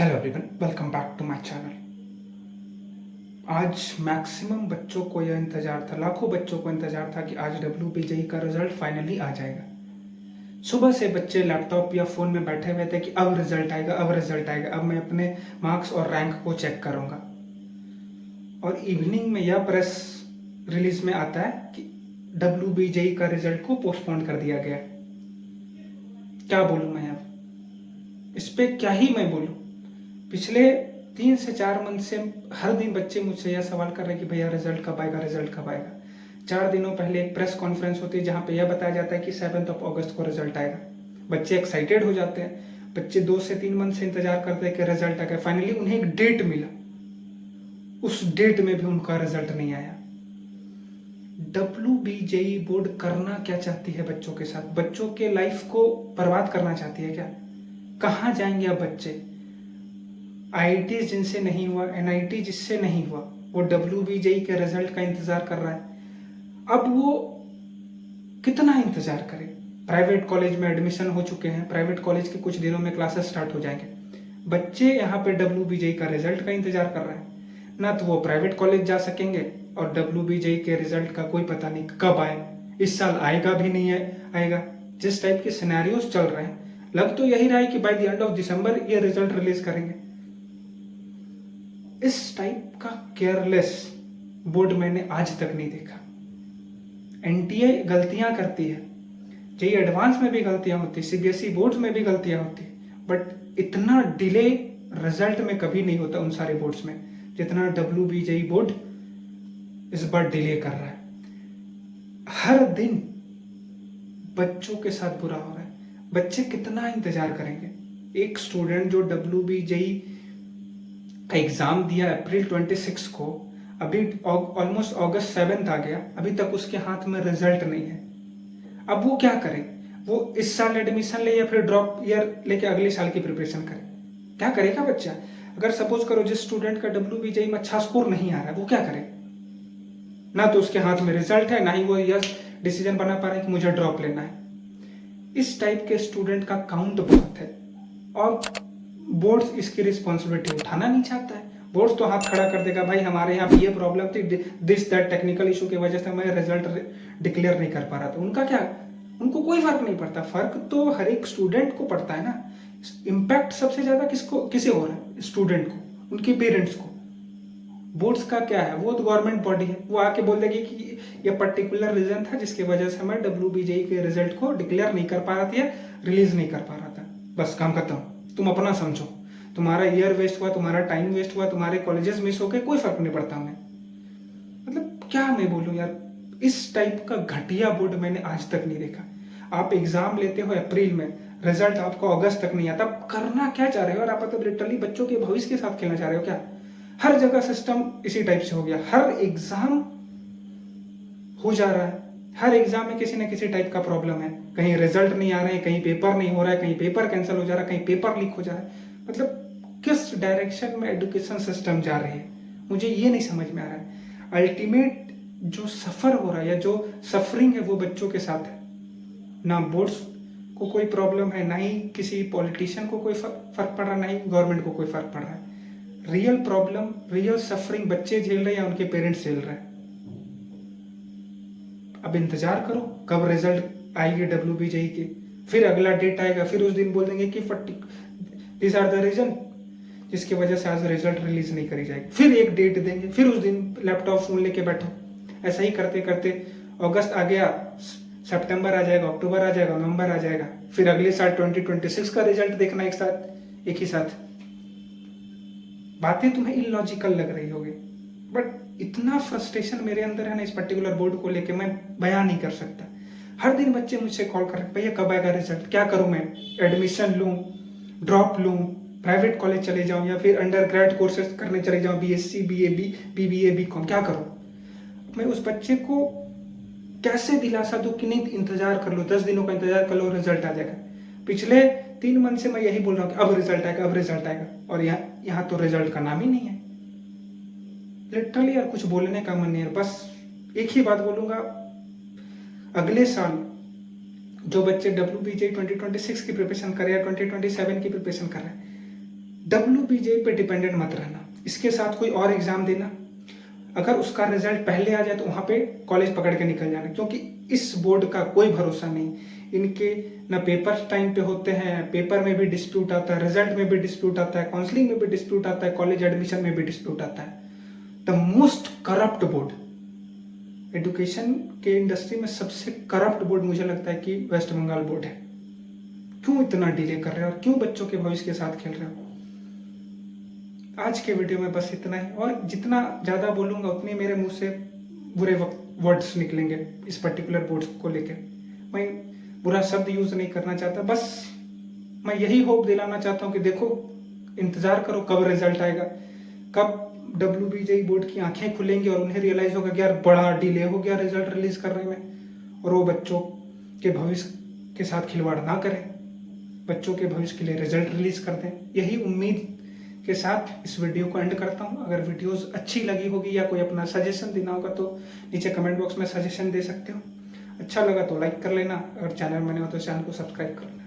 Hello everyone, welcome back to my channel. आज maximum बच्चों को यह इंतजार था, लाखों बच्चों को इंतजार था कि आज WBJE का रिजल्ट फाइनली आ जाएगा। सुबह से बच्चे लैपटॉप या फ़ोन में बैठे हुए थे कि अब रिजल्ट आएगा, अब रिजल्ट आएगा, अब मैं अपने मार्क्स और रैंक को चेक करूंगा। और इवनिंग में यह प्रेस रिलीज में आता है कि WBJE का रिजल्ट को पोस्टपोन कर दिया गया। क्या बोलूँ मैं अब इस पे, क्या ही मैं बोलूँ। पिछले 3 से 4 मंथ से हर दिन बच्चे मुझसे यह सवाल कर रहे हैं कि भैया रिजल्ट कब आएगा, रिजल्ट कब आएगा। 4 दिनों पहले एक प्रेस कॉन्फ्रेंस होती है जहां पे यह बताया जाता है कि 7 अगस्त को रिजल्ट आएगा। बच्चे एक्साइटेड हो जाते हैं, बच्चे 2 से 3 मंथ से इंतजार करते हैं कि रिजल्ट आएगा। फाइनली उन्हें एक डेट मिला, उस डेट में भी उनका रिजल्ट नहीं आया। WBJE बोर्ड करना क्या चाहती है बच्चों के साथ? बच्चों के लाइफ को बर्बाद करना चाहती है क्या? कहाँ जाएंगे अब बच्चे? IIT जिनसे नहीं हुआ, NIT जिससे नहीं हुआ, वो WBJE के रिजल्ट का इंतजार कर रहा है। अब वो कितना इंतजार करे? प्राइवेट कॉलेज में एडमिशन हो चुके हैं, प्राइवेट कॉलेज के कुछ दिनों में क्लासेस स्टार्ट हो जाएंगे। बच्चे यहाँ पे WBJE का रिजल्ट का इंतजार कर रहे हैं। ना तो वो प्राइवेट कॉलेज जा सकेंगे और WBJE के रिजल्ट का कोई पता नहीं कब आए, इस साल आएगा भी नहीं है आएगा। जिस टाइप के सिनेरियोस चल रहे हैं, लग तो यही रहा है कि by the end of December ये रिजल्ट रिलीज करेंगे। इस टाइप का केयरलेस बोर्ड मैंने आज तक नहीं देखा। NTA गलतियां करती है, JEE एडवांस में भी गलतियां होती, CBSE बोर्ड में भी गलतियां होती, बट इतना डिले रिजल्ट में कभी नहीं होता उन सारे बोर्ड्स में जितना WBJE बोर्ड इस बार डिले कर रहा है। हर दिन बच्चों के साथ बुरा हो रहा है। बच्चे कितना इंतजार करेंगे? एक स्टूडेंट जो WBJE का एग्जाम दिया अप्रैल 26 को, अभी ऑलमोस्ट अगस्त 7 आ गया, अभी तक उसके हाथ में रिजल्ट नहीं है। अब वो क्या करे? वो इस साल एडमिशन ले या फिर ड्रॉप ईयर लेके अगले साल की प्रिपरेशन करे? क्या करेगा बच्चा? अगर सपोज करो जिस स्टूडेंट का WBJE में अच्छा स्कोर नहीं आ रहा है, वो क्या करे? ना तो उसके हाथ में रिजल्ट है, ना ही वो यह डिसीजन बना पा रहा है कि मुझे ड्रॉप लेना है। इस टाइप के स्टूडेंट का काउंट बहुत है और बोर्ड इसकी रिस्पॉन्सिबिलिटी उठाना नहीं चाहता है। बोर्ड तो हाथ खड़ा कर देगा, भाई हमारे यहाँ ये प्रॉब्लम थी, दिस दैट टेक्निकल इशू की वजह से मैं रिजल्ट डिक्लेयर नहीं कर पा रहा था। उनका क्या, उनको कोई फर्क नहीं पड़ता। फर्क तो हर एक स्टूडेंट को पड़ता है ना। इम्पैक्ट सबसे ज्यादा किसे हो रहा है? स्टूडेंट को, उनके पेरेंट्स को। बोर्ड्स का क्या है? वो तो गवर्नमेंट बॉडी है, वो आके बोल देगी कि ये पर्टिकुलर रीजन था जिसकी वजह से मैं WBJE के रिजल्ट को डिक्लेयर नहीं कर पा रहा था, रिलीज नहीं कर पा रहा था। बस काम खत्म। तुम अपना समझो, तुम्हारा ईयर वेस्ट हुआ, तुम्हारा टाइम वेस्ट हुआ, तुम्हारे कॉलेजेस मिस हो गए, कोई फर्क नहीं पड़ता हमें। मतलब क्या मैं बोलूं यार, इस टाइप का घटिया बोर्ड मैंने आज तक नहीं देखा। आप एग्जाम लेते हो अप्रैल में, रिजल्ट आपको अगस्त तक नहीं आता, करना क्या चाह रहे हो? और आप तो लिटरली बच्चों के भविष्य के साथ खेलना चाह रहे हो क्या? हर जगह सिस्टम इसी टाइप से हो गया। हर एग्जाम हो जा रहा है, हर एग्जाम में किसी न किसी टाइप का प्रॉब्लम है। कहीं रिजल्ट नहीं आ रहे हैं, कहीं पेपर नहीं हो रहा है, कहीं पेपर कैंसिल हो जा रहा है, कहीं पेपर लीक हो जा रहा है। मतलब किस डायरेक्शन में एजुकेशन सिस्टम जा रही है, मुझे ये नहीं समझ में आ रहा है। अल्टीमेट जो सफर हो रहा है या जो सफरिंग है वो बच्चों के साथ है। ना बोर्ड्स को कोई प्रॉब्लम है, ना ही किसी पॉलिटिशियन को कोई फर्क पड़ रहा है, ना ही गवर्नमेंट को कोई फर्क पड़ रहा है। रियल प्रॉब्लम, रियल सफरिंग बच्चे झेल रहे हैं या उनके पेरेंट्स झेल रहे हैं। अब इंतजार करो कब रिजल्ट आएगी WBJE की, फिर अगला डेट आएगा, फिर उस दिन बोल देंगे कि दिस आर द रीजन जिसकी वजह से आज रिजल्ट रिलीज नहीं करी जाएगी। फिर एक डेट देंगे, फिर उस दिन लैपटॉप फोन लेके बैठो। ऐसा ही करते करते अगस्त आ गया, सितंबर आ जाएगा, अक्टूबर आ जाएगा, नवंबर आ जाएगा, फिर अगले साल 2026 का रिजल्ट देखना एक ही साथ। बातें तुम्हें इलॉजिकल लग रही होगी, बट इतना फ्रस्ट्रेशन मेरे अंदर है ना इस पर्टिकुलर बोर्ड को लेके, मैं बयान नहीं कर सकता। हर दिन बच्चे मुझसे कॉल कर रहे हैं, भैया कब आएगा रिजल्ट, क्या करूं मैं? एडमिशन लूं, ड्रॉप लूं, प्राइवेट कॉलेज चले जाऊं या फिर अंडर ग्रेड कोर्सेज करने चले जाऊं, BSc BBA BCom, क्या करूं? मैं उस बच्चे को कैसे दिलासा दूं कि नहीं इंतजार कर लो, 10 दिनों का इंतजार कर लो, रिजल्ट आ जाएगा। पिछले 3 मंथ से मैं यही बोल रहा हूँ कि अब रिजल्ट आएगा, अब रिजल्ट आएगा, और यहाँ तो रिजल्ट का नाम ही नहीं है। लिटरली यार कुछ बोलने का मन नहीं है। बस एक ही बात बोलूंगा, अगले साल जो बच्चे WBJE 2026 की प्रिपरेशन कर रहे हैं, 2027 की प्रिपरेशन कर रहे हैं, WBJ पे डिपेंडेंट मत रहना, इसके साथ कोई और एग्जाम देना, अगर उसका रिजल्ट पहले आ जाए तो वहाँ पे कॉलेज पकड़ के निकल जाना, क्योंकि इस बोर्ड का कोई भरोसा नहीं। इनके ना पेपर टाइम पे होते हैं, पेपर में भी डिस्प्यूट आता है, रिजल्ट में भी डिस्प्यूट आता है, काउंसलिंग में भी डिस्प्यूट आता है, कॉलेज एडमिशन में भी डिस्प्यूट आता है। The most corrupt board, education के इंडस्ट्री में सबसे करप्ट बोर्ड मुझे लगता है कि वेस्ट बंगाल बोर्ड है। क्यों इतना डिले कर रहे हो और क्यों बच्चों के भविष्य के साथ खेल रहे हो? आज के वीडियो में बस इतना ही, और जितना ज़्यादा बोलूँगा उतनी मेरे मुंह से बुरे वर्ड्स निकलेंगे इस पर्टिकुलर बोर्ड को लेकर। मैं बुरा शब्द यूज़ नहीं करना चाहता, बस मैं यही होप दिलाना चाहता हूँ कि देखो, इंतज़ार करो कब रिजल्ट आएगा, कब WBJ बोर्ड की आंखें खुलेंगी और उन्हें रियलाइज़ होगा कि यार बड़ा डिले हो गया रिजल्ट रिलीज करने में, और वो बच्चों के भविष्य के साथ खिलवाड़ ना करें, बच्चों के भविष्य के लिए रिजल्ट रिलीज कर दें। यही उम्मीद के साथ इस वीडियो को एंड करता हूँ। अगर वीडियोस अच्छी लगी होगी या कोई अपना सजेशन देना होगा तो नीचे कमेंट बॉक्स में सजेशन दे सकते हो। अच्छा लगा तो लाइक कर लेना, अगर चैनल में नहीं हो तो चैनल को सब्सक्राइब कर लेना।